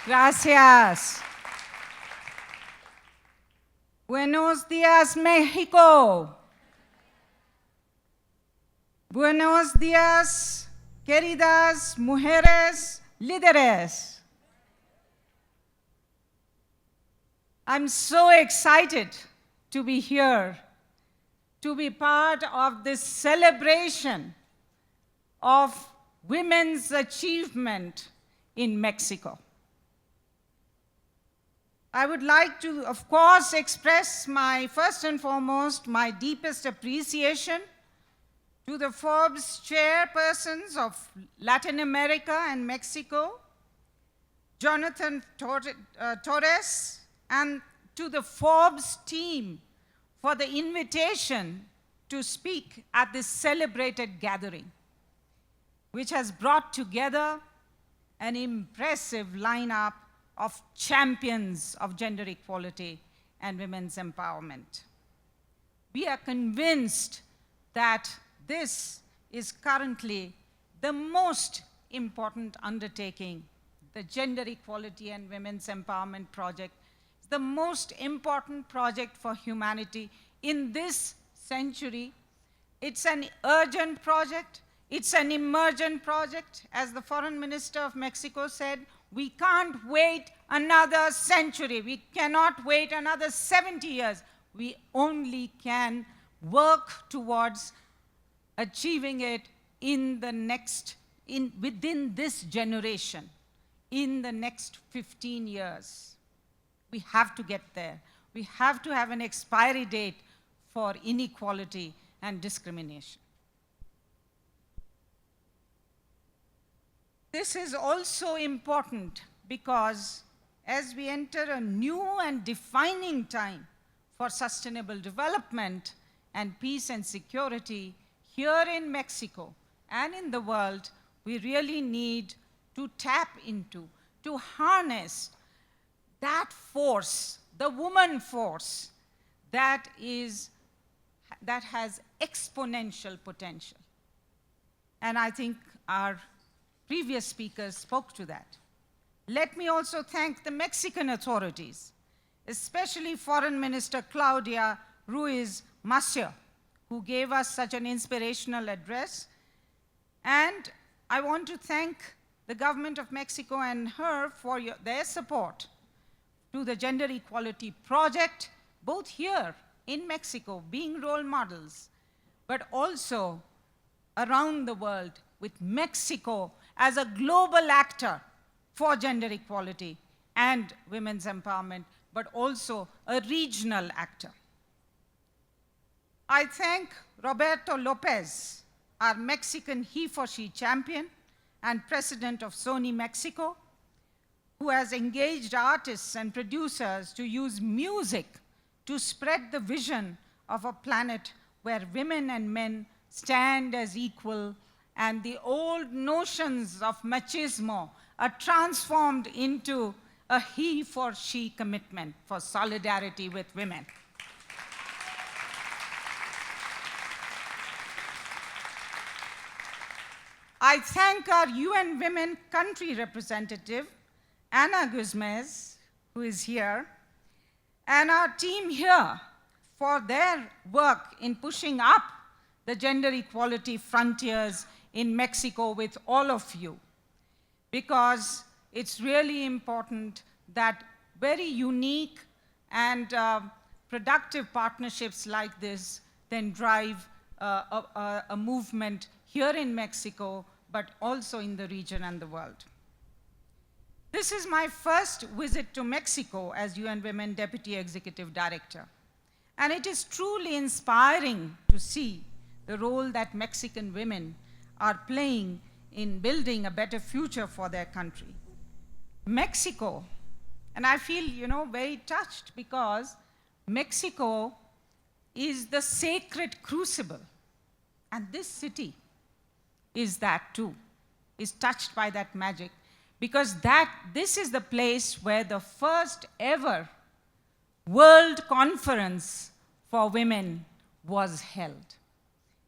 Gracias. Buenos días, México. Buenos días, queridas mujeres líderes. I'm so excited to be here, to be part of this celebration of women's achievement in Mexico. I would like to, of course, express first and foremost, my deepest appreciation to the Forbes chairpersons of Latin America and Mexico, Jonathan Torres, and to the Forbes team for the invitation to speak at this celebrated gathering, which has brought together an impressive lineup of champions of gender equality and women's empowerment. We are convinced that this is currently the most important undertaking. The Gender Equality and Women's Empowerment Project is the most important project for humanity in this century. It's an urgent project. It's an emergent project. As the Foreign Minister of Mexico said, we can't wait another century. We cannot wait another 70 years. We only can work towards achieving it within this generation, in the next 15 years. We have to get there. We have to have an expiry date for inequality and discrimination. This is also important because as we enter a new and defining time for sustainable development and peace and security here in Mexico and in the world, we really need to tap into, to harness that force, the woman force, that has exponential potential. And I think our previous speakers spoke to that. Let me also thank the Mexican authorities, especially Foreign Minister Claudia Ruiz Massieu, who gave us such an inspirational address. And I want to thank the government of Mexico and her for their support to the Gender Equality Project, both here in Mexico, being role models, but also around the world, with Mexico as a global actor for gender equality and women's empowerment, but also a regional actor. I thank Roberto Lopez, our Mexican he-for-she champion and president of Sony Mexico, who has engaged artists and producers to use music to spread the vision of a planet where women and men stand as equal and the old notions of machismo are transformed into a he-for-she commitment for solidarity with women. I thank our UN Women country representative, Ana Guzmez, who is here, and our team here for their work in pushing up the gender equality frontiers in Mexico with all of you, because it's really important that very unique and productive partnerships like this then drive a movement here in Mexico, but also in the region and the world. This is my first visit to Mexico as UN Women Deputy Executive Director, and it is truly inspiring to see the role that Mexican women are playing in building a better future for their country. Mexico, and I feel, very touched because Mexico is the sacred crucible, and this city is that too, is touched by that magic, because this is the place where the first ever World Conference for Women was held.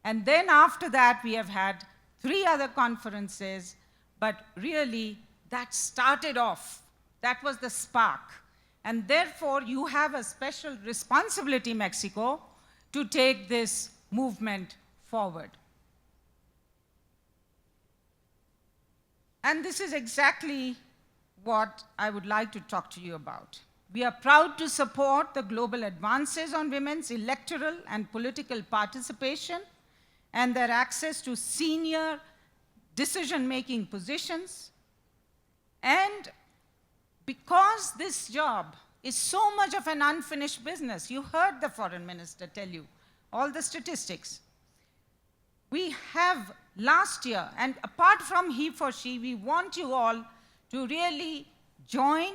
And then after that, we have had 3 other conferences, but really that started off. That was the spark. And therefore, you have a special responsibility, Mexico, to take this movement forward. And this is exactly what I would like to talk to you about. We are proud to support the global advances on women's electoral and political participation and their access to senior decision-making positions. And because this job is so much of an unfinished business, you heard the foreign minister tell you all the statistics. We have last year, and apart from he for she, we want you all to really join,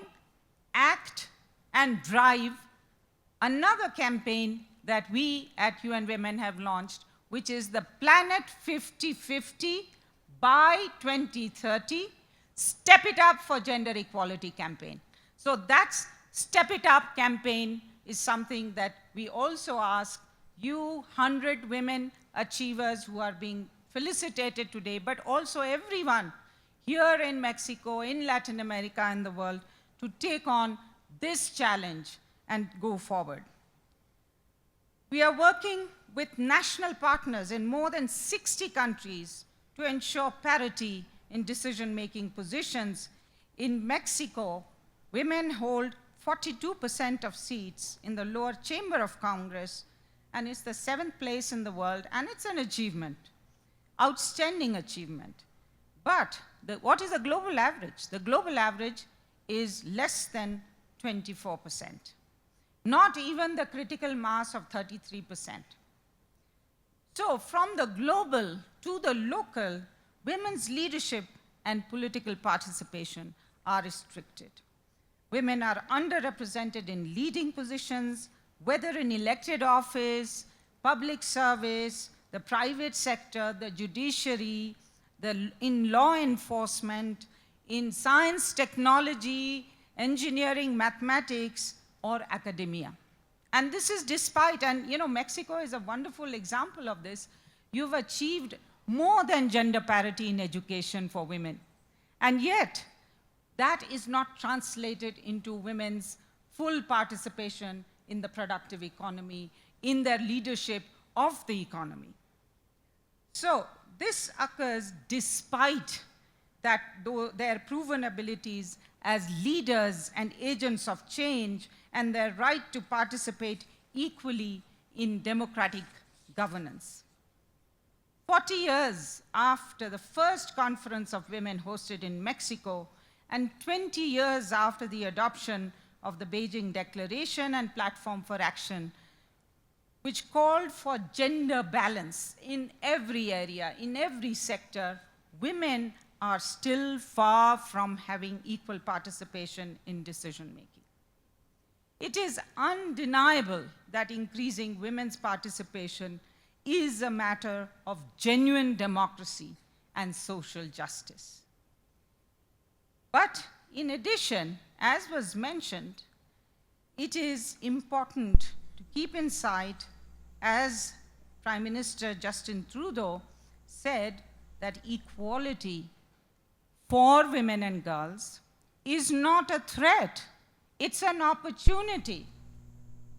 act, and drive another campaign that we at UN Women have launched, which is the Planet 50/50 by 2030, Step It Up for Gender Equality campaign. So that's Step It Up campaign is something that we also ask you 100 women achievers who are being felicitated today, but also everyone here in Mexico, in Latin America, and the world to take on this challenge and go forward. We are working with national partners in more than 60 countries to ensure parity in decision-making positions. In Mexico, women hold 42% of seats in the lower chamber of Congress, and it's the 7th place in the world, and it's an achievement, outstanding achievement. But what is the global average? The global average is less than 24%, not even the critical mass of 33%. So from the global to the local, women's leadership and political participation are restricted. Women are underrepresented in leading positions, whether in elected office, public service, the private sector, the judiciary, in law enforcement, in science, technology, engineering, mathematics, or academia. And this is despite, and Mexico is a wonderful example of this. You've achieved more than gender parity in education for women. And yet, that is not translated into women's full participation in the productive economy, in their leadership of the economy. So this occurs despite that their proven abilities as leaders and agents of change and their right to participate equally in democratic governance. 40 years after the first conference of women hosted in Mexico, and 20 years after the adoption of the Beijing Declaration and Platform for Action, which called for gender balance in every area, in every sector, women are still far from having equal participation in decision-making. It is undeniable that increasing women's participation is a matter of genuine democracy and social justice. But in addition, as was mentioned, it is important to keep in sight, as Prime Minister Justin Trudeau said, that equality for women and girls is not a threat, it's an opportunity.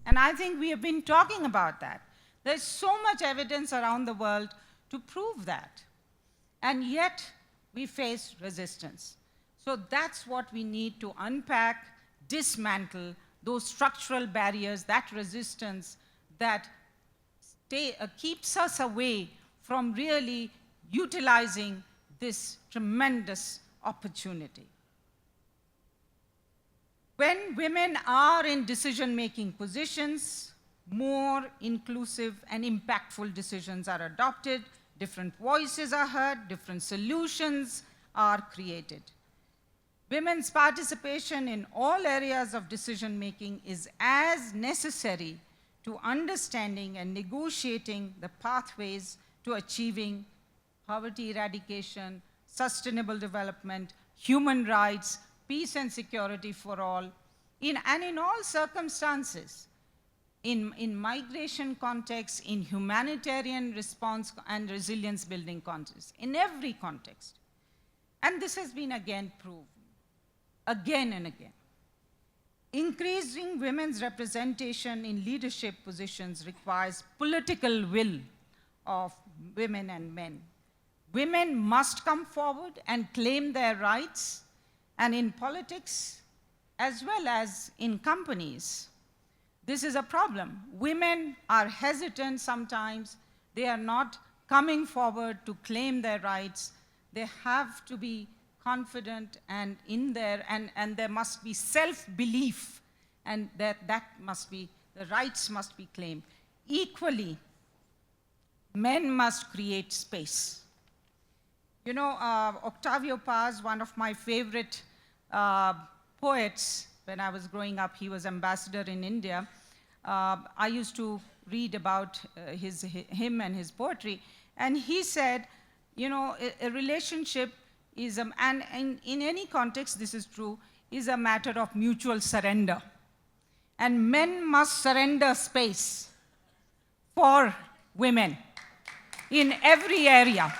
And I think we have been talking about that. There's so much evidence around the world to prove that. And yet, we face resistance. So that's what we need to unpack, dismantle those structural barriers, that resistance that keeps us away from really utilizing this tremendous opportunity. When women are in decision-making positions, more inclusive and impactful decisions are adopted, different voices are heard, different solutions are created. Women's participation in all areas of decision-making is as necessary to understanding and negotiating the pathways to achieving poverty eradication, sustainable development, human rights, peace and security for all, and in all circumstances. in migration context, in humanitarian response and resilience building context, in every context. And this has been again proven, again and again. Increasing women's representation in leadership positions requires political will of women and men. Women must come forward and claim their rights, and in politics as well as in companies. This is a problem. Women are hesitant sometimes. They are not coming forward to claim their rights. They have to be confident and in there, and there must be self-belief, and the rights must be claimed. Equally, men must create space. You know, Octavio Paz, one of my favorite poets, when I was growing up, he was ambassador in India. I used to read about him and his poetry, and he said, you know, a relationship is, and in any context this is true, is a matter of mutual surrender. And men must surrender space for women in every area.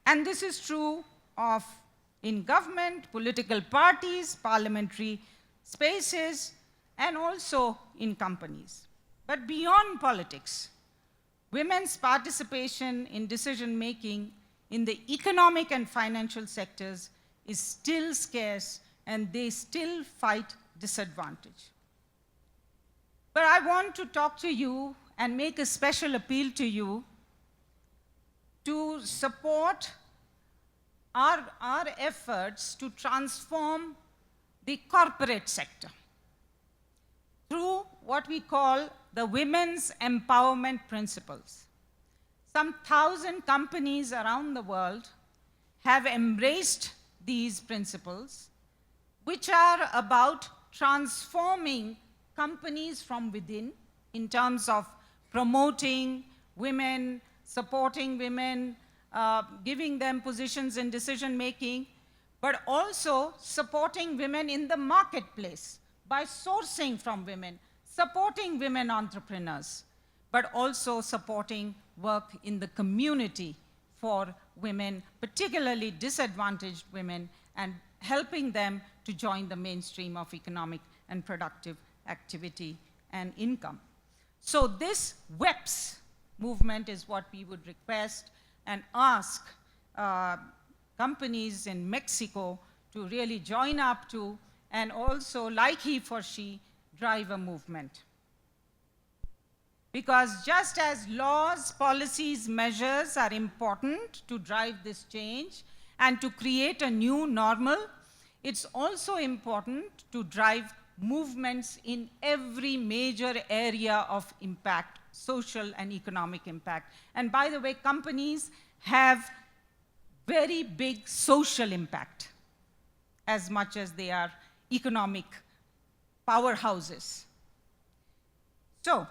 And this is true of in government, political parties, parliamentary spaces, and also in companies. But beyond politics, women's participation in decision-making in the economic and financial sectors is still scarce, and they still fight disadvantage. But I want to talk to you and make a special appeal to you to support our efforts to transform the corporate sector through what we call the Women's Empowerment Principles. Some 1,000 companies around the world have embraced these principles, which are about transforming companies from within in terms of promoting women, supporting women, giving them positions in decision-making, but also supporting women in the marketplace by sourcing from women, supporting women entrepreneurs, but also supporting work in the community for women, particularly disadvantaged women, and helping them to join the mainstream of economic and productive activity and income. So this WEPS movement is what we would request and ask companies in Mexico to really join up to, and also, like he for she, drive a movement. Because just as laws, policies, measures are important to drive this change and to create a new normal, it's also important to drive movements in every major area of impact, social and economic impact. And by the way, companies have very big social impact as much as they are economic powerhouses. So,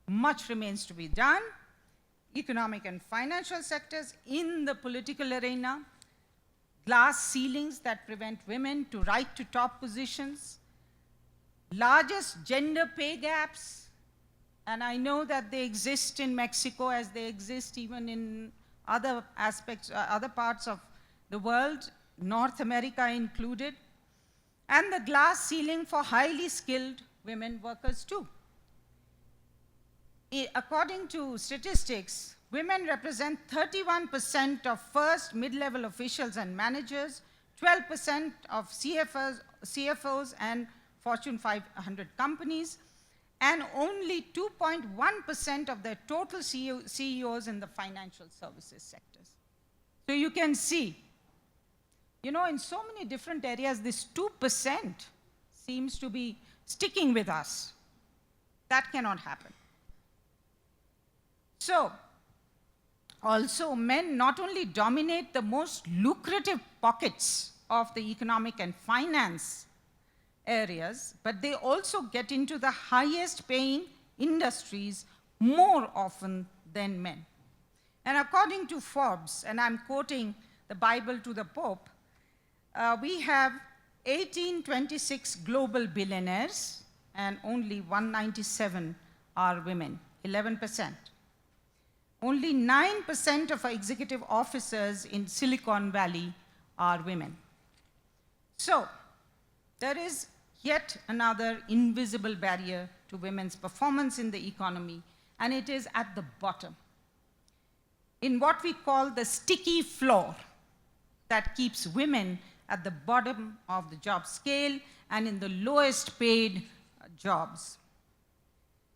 much remains to be done. Economic and financial sectors in the political arena, glass ceilings that prevent women to rise to top positions, largest gender pay gaps, and I know that they exist in Mexico as they exist even in other aspects, other parts of the world, North America included, and the glass ceiling for highly skilled women workers too. According to statistics, women represent 31% of first mid-level officials and managers, 12% of CFOs and Fortune 500 companies, and only 2.1% of the total CEOs in the financial services sectors. So you can see, you know, in so many different areas, this 2% seems to be sticking with us. That cannot happen. So, also men not only dominate the most lucrative pockets of the economic and finance areas, but they also get into the highest paying industries more often than men. And according to Forbes, and I'm quoting the Bible to the Pope, we have 1826 global billionaires, and only 197 are women, 11%. Only 9% of executive officers in Silicon Valley are women. So, there is yet another invisible barrier to women's performance in the economy, and it is at the bottom, in what we call the sticky floor that keeps women at the bottom of the job scale and in the lowest paid jobs.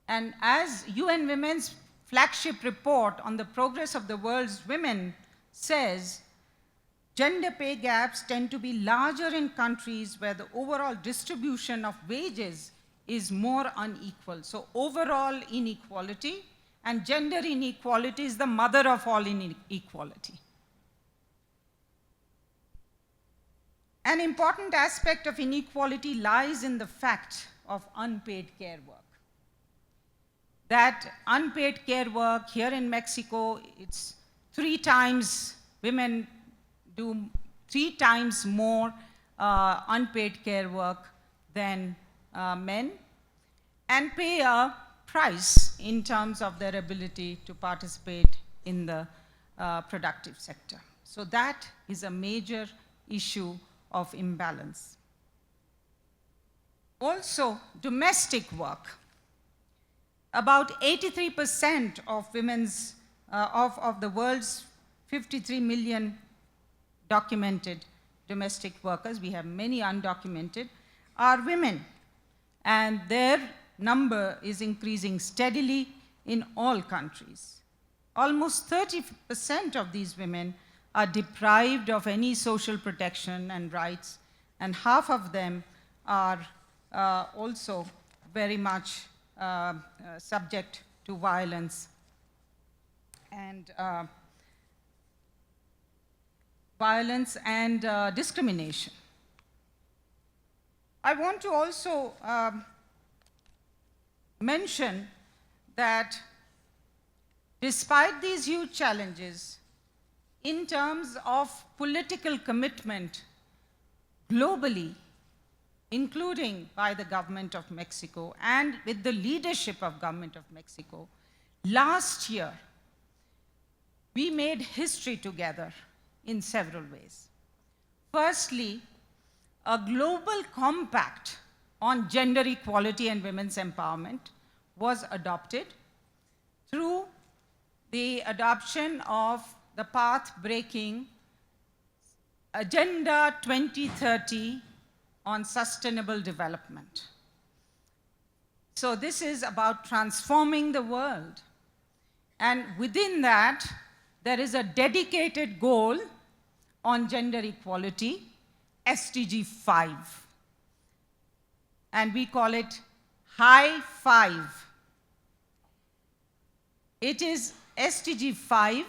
And as UN Women's flagship report on the progress of the world's women says, gender pay gaps tend to be larger in countries where the overall distribution of wages is more unequal. So overall inequality, and gender inequality is the mother of all inequality. An important aspect of inequality lies in the fact of unpaid care work. That unpaid care work here in Mexico, it's 3 times, women do 3 times more unpaid care work than men, and pay a price in terms of their ability to participate in the productive sector. So that is a major issue of imbalance. Also, domestic work. About 83% of women's, of the world's 53 million documented domestic workers, we have many undocumented, are women. And their number is increasing steadily in all countries. Almost 30% of these women are deprived of any social protection and rights, and half of them are also very much subject to violence and discrimination. I want to also mention that despite these huge challenges, in terms of political commitment globally, including by the government of Mexico and with the leadership of government of Mexico, last year we made history together in several ways. Firstly, a global compact on gender equality and women's empowerment was adopted through the adoption of the path-breaking Agenda 2030 on sustainable development. So this is about transforming the world. And within that, there is a dedicated goal on gender equality, SDG 5. And we call it High Five. It is SDG 5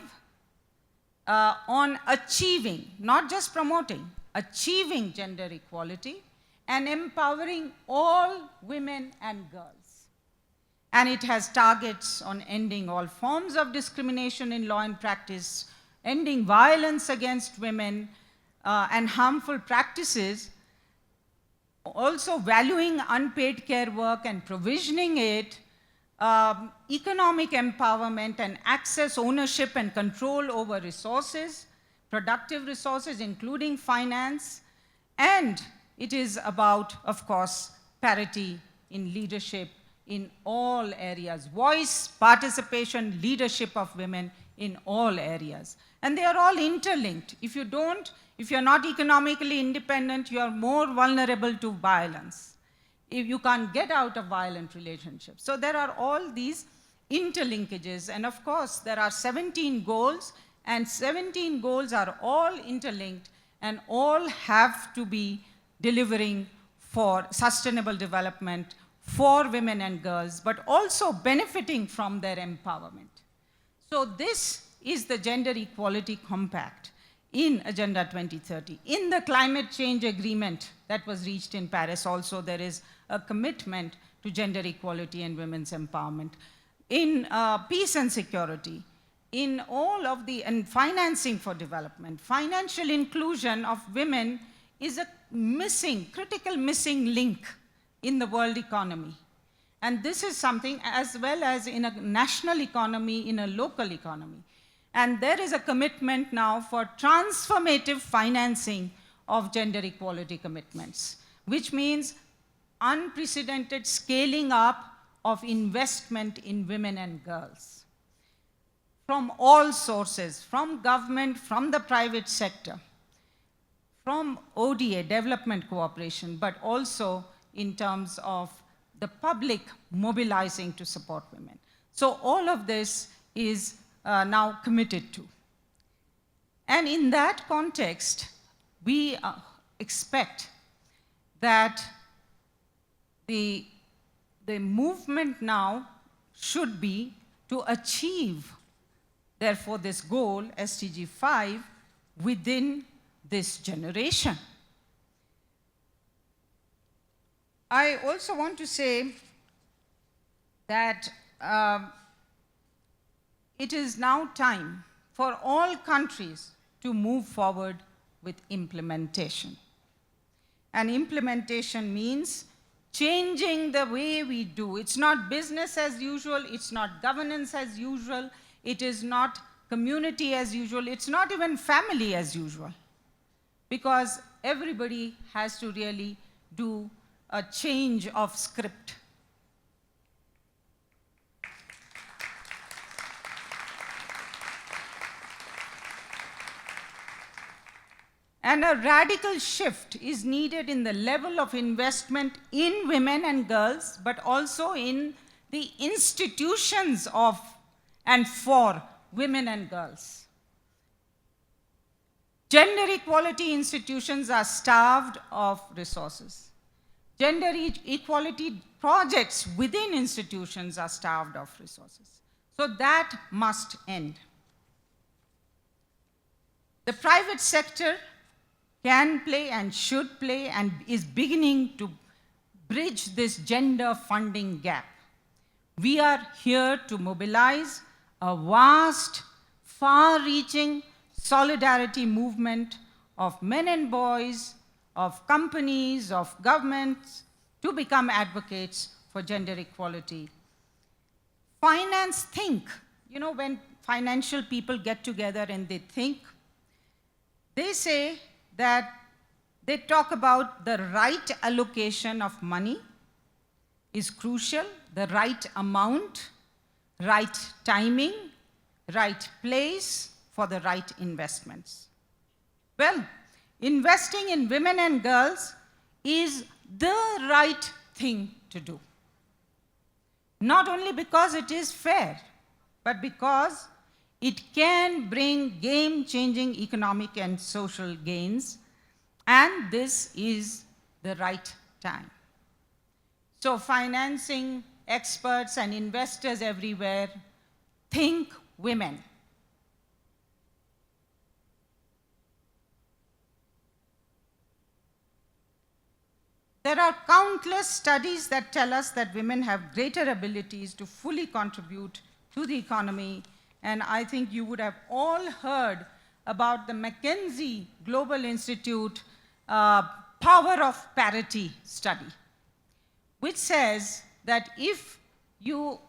on achieving, not just promoting, achieving gender equality and empowering all women and girls. And it has targets on ending all forms of discrimination in law and practice, ending violence against women and harmful practices, also valuing unpaid care work and provisioning it, economic empowerment and access, ownership and control over resources, productive resources, including finance, and it is about, of course, parity in leadership in all areas, voice, participation, leadership of women in all areas. And they are all interlinked. If you're not economically independent, you are more vulnerable to violence. If you can't get out of violent relationships. So there are all these interlinkages, and of course, there are 17 goals, and 17 goals are all interlinked, and all have to be delivering for sustainable development for women and girls, but also benefiting from their empowerment. So this is the Gender Equality Compact in Agenda 2030. In the climate change agreement that was reached in Paris also, there is a commitment to gender equality and women's empowerment. In peace and security, in all of the, and financing for development, financial inclusion of women is a critical missing link in the world economy. And this is something, as well as in a national economy, in a local economy. And there is a commitment now for transformative financing of gender equality commitments, which means unprecedented scaling up of investment in women and girls from all sources, from government, from the private sector, from ODA, development cooperation, but also in terms of the public mobilizing to support women. So all of this is now committed to. And in that context, we expect that the movement now should be to achieve, therefore, this goal, SDG 5, within this generation. I also want to say that it is now time for all countries to move forward with implementation. And implementation means changing the way we do. It's not business as usual, it's not governance as usual, it is not community as usual, it's not even family as usual. Because everybody has to really do a change of script. And a radical shift is needed in the level of investment in women and girls, but also in the institutions of and for women and girls. Gender equality institutions are starved of resources. Gender equality projects within institutions are starved of resources. So that must end. The private sector can play and should play and is beginning to bridge this gender funding gap. We are here to mobilize a vast, far-reaching solidarity movement of men and boys, of companies, of governments, to become advocates for gender equality. Finance think. You know, when financial people get together and they think, they say that they talk about the right allocation of money is crucial, the right amount, right timing, right place for the right investments. Well, investing in women and girls is the right thing to do. Not only because it is fair, but because it can bring game-changing economic and social gains, and this is the right time. So financing experts and investors everywhere, think women. There are countless studies that tell us that women have greater abilities to fully contribute to the economy. And I think you would have all heard about the McKinsey Global Institute Power of Parity study, which says that if you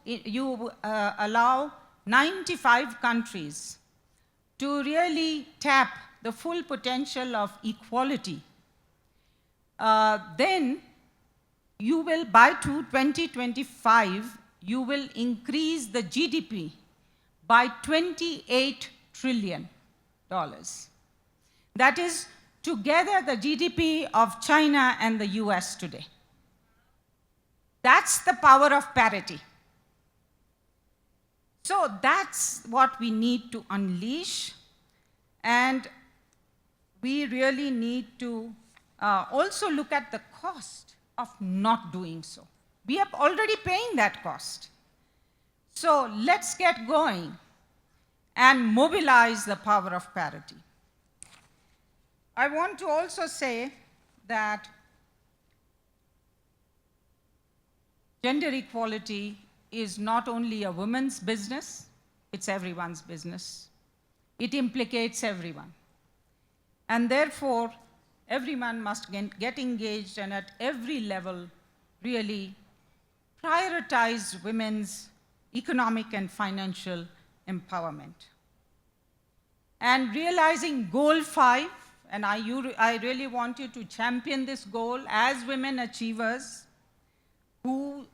allow 95 countries to really tap the full potential of equality, then you will, by 2025, you will increase the GDP by $28 trillion. That is together the GDP of China and the US today. That's the power of parity. So that's what we need to unleash, and we really need to also look at the cost of not doing so. We are already paying that cost. So let's get going and mobilize the power of parity. I want to also say that gender equality is not only a woman's business, it's everyone's business. It implicates everyone. And therefore, everyone must get engaged and at every level really prioritize women's economic and financial empowerment. And realizing goal 5, and I really want you to champion this goal as women achievers,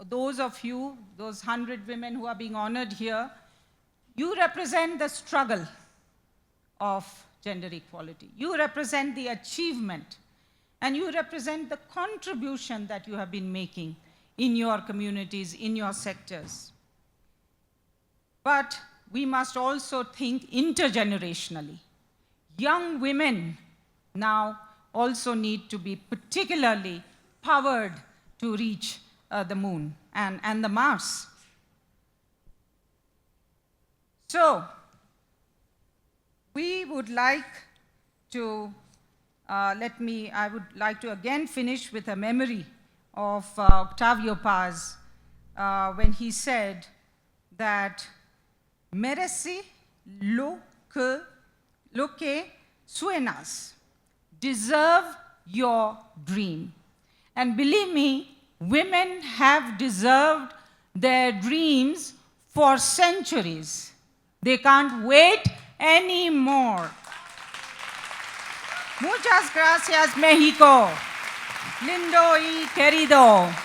those of you, those 100 women who are being honored here, you represent the struggle of gender equality. You represent the achievement, and you represent the contribution that you have been making in your communities, in your sectors. But we must also think intergenerationally. Young women now also need to be particularly powered to reach the moon and the Mars. So, we would like to, I would like to again finish with a memory of Octavio Paz when he said that merece lo que sueñas, deserve your dream. And believe me, women have deserved their dreams for centuries. They can't wait anymore. Muchas gracias, México. Lindo y querido.